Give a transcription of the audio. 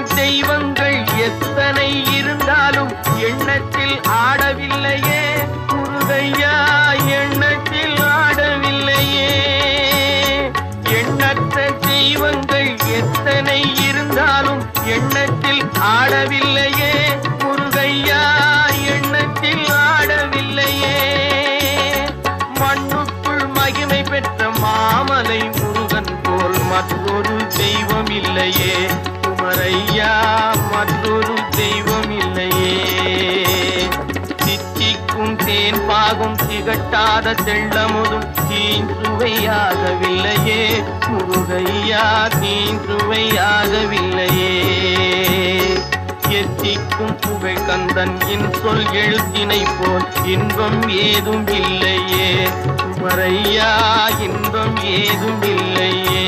தெய்வங்கள் எத்தனை இருந்தாலும் எண்ணத்தில் ஆடவில்லையே முருகையா, எண்ணத்தில் ஆடவில்லையே. எண்ணற்ற தெய்வங்கள் எத்தனை இருந்தாலும் எண்ணத்தில் ஆடவில்லையே முருகையா, எண்ணத்தில் ஆடவில்லையே. மண்ணுக்குள் மகிமை பெற்ற மாமலை முருகன் போல் மற்றொரு தெய்வம் இல்லையே குமரையா, மற்றொரு தெய்வம் இல்லையே. தித்திக்கும் தேன் பாகும் திகட்டாத தெள்ளமுதும் தீஞ்சுவையாகவில்லையே முருகையா, தீஞ்சுவையாகவில்லையே. எத்திக்கும் புகை கந்தன் சொல் எழுத்தினை போல் இன்பம் ஏதும் இல்லையே குமரையா, இன்பம் ஏதும் இல்லையே.